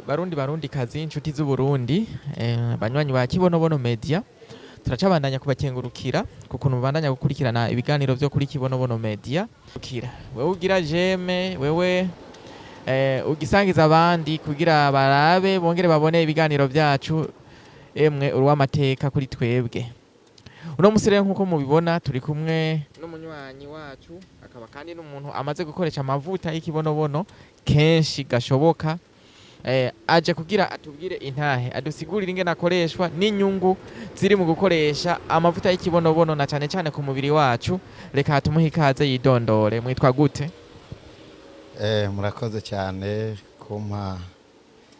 Barundi kazi inshuti z'u Burundi, banywanyi ba Kibonobono Media, turacabandanya kubakengurukira kukuntu mubandanya gukurikirana ibiganiro vyo kuri Kibonobono Media. Wewe ugira jeme, wewe ugisangiza abandi kugira barabe bongere babone ibiganiro vyacu, emwe uruw'amateka kuri twebwe. Uno musi rero nkuko mubibona turi kumwe n'umunywanyi wacu, akaba kandi n'umuntu amaze gukoresha amavuta y'ikibonobono kenshi gashoboka. Aje kugira atubwire intahe adusigurire ingene akoreshwa n'inyungu ziri mu gukoresha amavuta y'ikibonobono na cane cane ku mubiri wacu. Reka tumuhe ikaze yidondore. Mwitwa gute? Murakoze cyane kumpa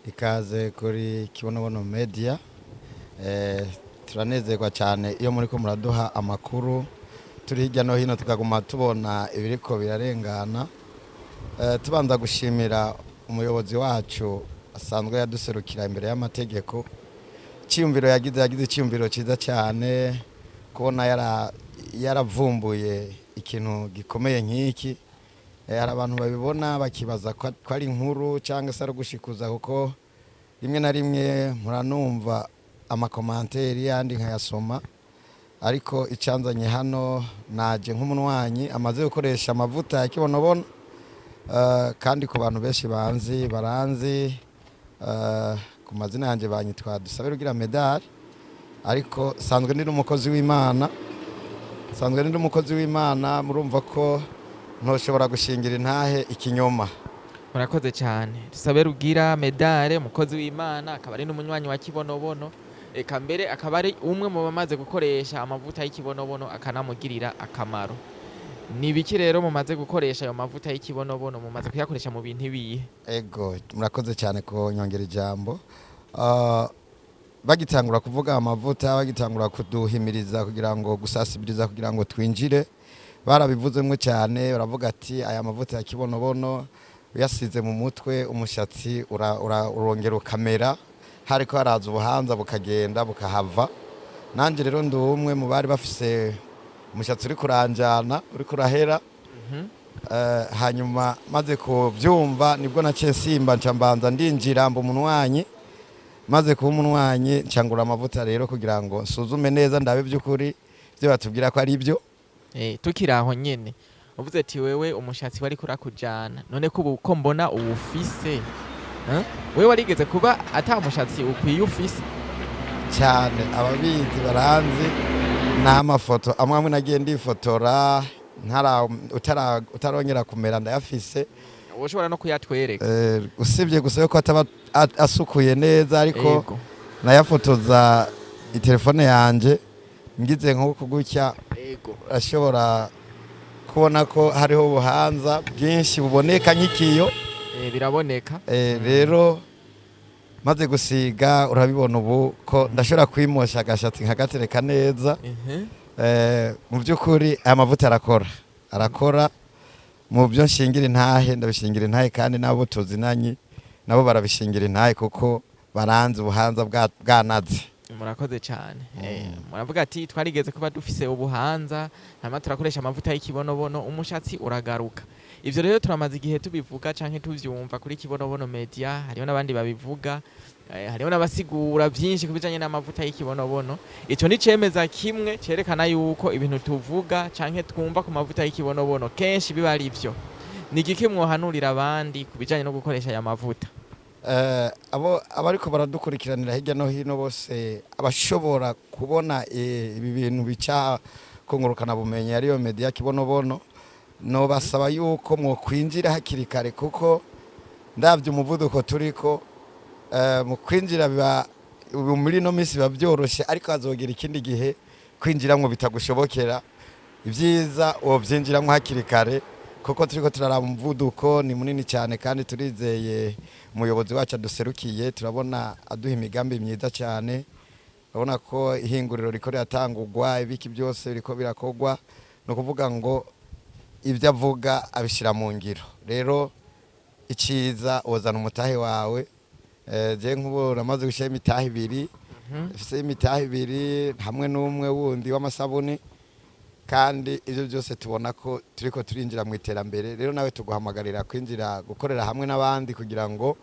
ikaze kuri Kibonobono Media. Turanezerwa cyane iyo muri ko muraduha amakuru turi hirya no hino tukaguma tubona ibiriko birarengana. Tubanza gushimira umuyobozi wacu asanzwe yaduserukira imbere y'amategeko. Ciyumviro yagize ciyumviro ciza cyane kubona yaravumbuye ikintu gikomeye nk'iki. Hari abantu babibona bakibaza ko ari inkuru cyangwa se ari gushikuza, kuko rimwe na rimwe muranumva amakomanteri yandi nkayasoma, ariko icanzanye hano naje nk'umunwanyi amaze gukoresha amavuta ya Kibonobono. Kandi ku bantu benshi baranzi ku mazina yanjye banyitwa Dusabe Rugira Medali, ariko sanzwe ndi umukozi w'Imana. Murumva ko ntoshobora gushingira intahe ikinyoma. Murakoze cyane. Dusabe Rugira Medali, umukozi w'Imana, akaba ari n'umunywanyi wa Kibonobono. Eka mbere akaba ari umwe mu bamaze gukoresha amavuta y'ikibonobono akanamugirira akamaro. Ni biki rero mumaze gukoresha ayo mavuta y'ikibonobono, mumaze kuyakoresha mu bintu ibihe? Ego, murakoze cyane ko nyongera ijambo. Bagitangura kuvuga amavuta, bagitangura kuduhimiriza kugira ngo gusasibiriza kugira ngo twinjire, barabivuzemwe cyane. Baravuga ati aya mavuta ya Kibonobono uyasize mu mutwe umushatsi urongera ukamera, hariko haraza ubuhanza bukagenda bukahava. Nanje rero ndi umwe mu bari bafise umushatsi uri kuranjana uri kurahera. Hanyuma maze kubyumva nibwo naciye nsimba ncambanza ndinjira mba umunwanyi. Maze kuba umunwanyi ncangura amavuta rero kugira ngo nsuzume neza ndabe by'ukuri byo batubwira ko ari byo. Tukiraho nyene uvuze ati wewe umushatsi wari kurakujana, none ko uko mbona uwufise, wewe warigeze kuba ata mushatsi ukwiye ufise? Cyane ababizi baranzi n'amafoto amwe nagiye ndifotora utarongera kumera ndayafise. Woshobora no kuyatwereka? Usibye gusa ko ataba asukuye neza, ariko nayafotoza itelefone yanje ngize nko kugutya. Ashobora kubona ko hariho ubuhanza bwinshi buboneka nk'ikiyo. Biraboneka. Rero maze gusiga urabibona ubu ko ndashobora kwimosha agashatsi nkagatereka neza. Mu by'ukuri aya mavuta arakora mu byo nshingira intahe, ndabishingira intahe, kandi nabo tuzinanye nabo barabishingira intahe kuko baranze ubuhanza bwanaze. Murakoze cyane. Muravuga ati twarigeze kuba dufise ubuhanza, hama turakoresha amavuta y'ikibonobono umushatsi uragaruka. Ivyo rero turamaze igihe tubivuga canke tuvyumva kuri Kibonobono Media. Hariho n'abandi babivuga, hariho n'abasigura byinshi kubijanye n'amavuta y'ikibonobono. Ico ni cemeza kimwe cerekana yuko ibintu tuvuga canke twumva ku mavuta y'ikibonobono kenshi biba ari byo. Ni igiki mwohanurira abandi kubijanye no gukoresha aya mavuta? Abariko baradukurikiranira hirya no hino bose abashobora kubona ibi bintu bica kungurukana bumenyi ariyo Media Kibonobono, no basaba yuko mwokwinjira hakiri kare, kuko ndavye umuvuduko turiko mu kwinjira biba muri no misi biba byoroshe, ariko azogera ikindi gihe kwinjiramwo bitagushobokera. Ivyiza wovyinjiramwo hakiri kare, kuko turiko turaraba umuvuduko ni munini cyane, kandi turizeye umuyobozi wacu aduserukiye. Turabona aduha imigambi myiza cyane. Urabona ko ihinguriro riko riratangurwa, ibiki byose biriko birakogwa, no kuvuga ngo ibyo avuga abishira mu ngiro. Rero iciza wozana umutahe wawe. Je nk'ubu namaze gushira imitahe ibiri, ifise imitahe ibiri hamwe n'umwe wundi w'amasabuni, kandi ivyo byose tubona ko turiko turinjira mu iterambere. Rero nawe tuguhamagarira kwinjira gukorera hamwe n'abandi kugira ngo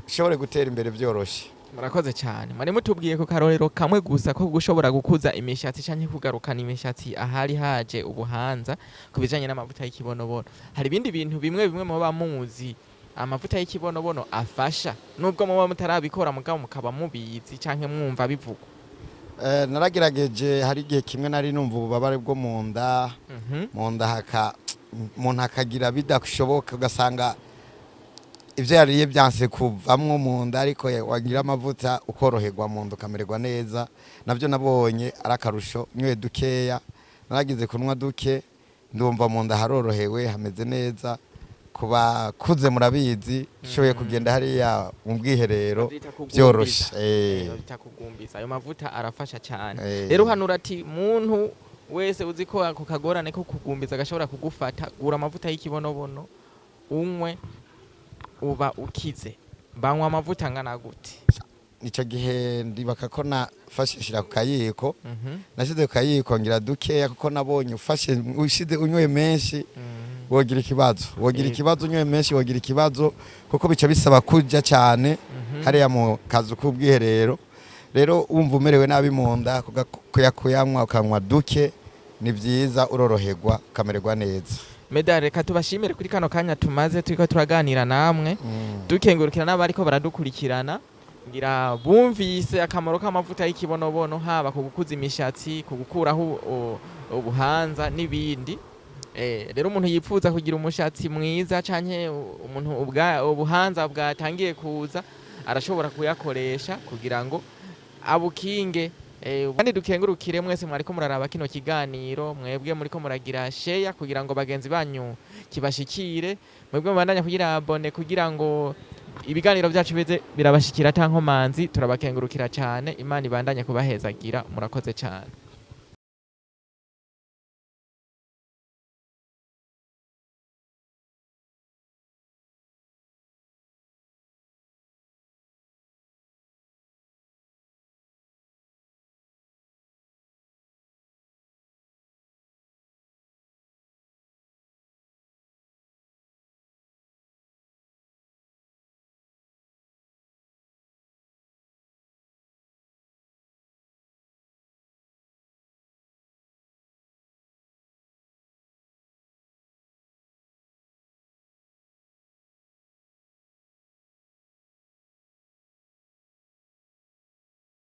ushobore gutera imbere byoroshe. murakoze cyane mwari mutubwiye ku karorero kamwe gusa ko gushobora gukuza imishatsi canke kugarukana imishatsi ahari haje ubuhanza ku bijanye n'amavuta y'ikibonobono. Hari ibindi bintu bimwe bimwe muba muzi amavuta y'ikibonobono afasha nubwo muba mutarabikora mugabo mukaba mubizi canke mwumva bivugwa? Naragerageje, hari igihe kimwe nari numva ububabare bwo mu nda, mu nda umuntu akagira bidashoboka, ugasanga ibyo yariye byanse kuvamwo mu nda, ariko wagira amavuta ukoroherwa mu nda ukamererwa neza. Nabyo nabonye ari akarusho, nyoye dukeya, naragize kunywa duke ndumva mu nda harorohewe hameze neza. Kuba kuze murabizi shoboye kugenda hariya mu bwiherero byoroshe. Bitakugumbiza ayo mavuta arafasha cyane. Rero hano urati muntu wese uzi ko ako kagorane ko kugumbiza gashobora kugufata, gura amavuta y'ikibonobono unywe uba ukize. Banywa amavuta angana gute? Nicyo gihe ndibaka ko nafashishira ku kayiko, nashyize ku kayiko ngira dukeya, kuko nabonye ufashe ushize unyoye menshi wogira ikibazo, unyoye menshi wogira ikibazo, kuko bica bisaba kujya cyane hariya mu kazu k'ubwiherero. Rero wumva umerewe nabi mu nda, kuyanywa ukanywa duke ni byiza, uroroherwa ukamererwa neza. Medal, reka tubashimire kuri kano kanya tumaze turiko turaganira namwe, dukengurukira n'abariko baradukurikirana, ngira bumvise akamaro k'amavuta y'ikibonobono, haba ku gukuza imishatsi, ku gukuraho ubuhanza n'ibindi. Rero umuntu yipfuza kugira umushatsi mwiza canke umuntu ubuhanza bwatangiye kuza, arashobora kuyakoresha kugira ngo abukinge. Kandi dukengurukire mwese mwariko muraraba kino kiganiro, mwebwe muriko muragira share kugira ngo bagenzi banyu kibashikire, mwebwe mubandanya kugira abone kugira ngo ibiganiro byacu bize birabashikira tankomanzi. Turabakengurukira cyane, Imana ibandanye kubahezagira, murakoze cyane.